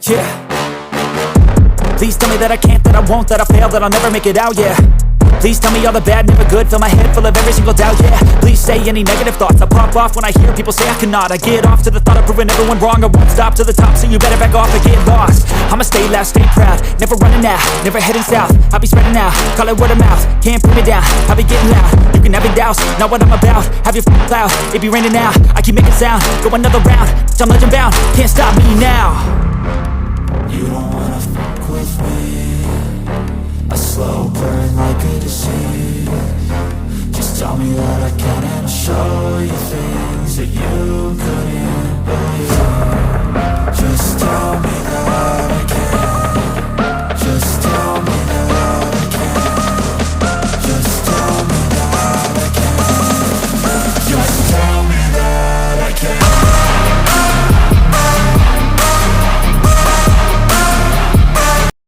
Yeah. Please tell me that I can't, that I won't, that I fail, that I'll never make it out, yeah. Please tell me all the bad, never good, fill my head full of every single doubt, yeah. Please say any negative thoughts, I pop off when I hear people say I cannot. I get off to the thought of proving everyone wrong, I won't stop to the top, so you better back off and get lost. I'ma stay loud, stay proud, never running out, never heading south. I'll be spreading out, call it word of mouth, can't put me down, I'll be getting loud. You can have your doubts, not what I'm about, have your f***ing cloud, it be raining now. I keep making sound, go another round, I'm legend bound, can't stop me now. You don't wanna fuck with me, a slow burn like a disease. Just tell me that I can and I'll show you things that you couldn't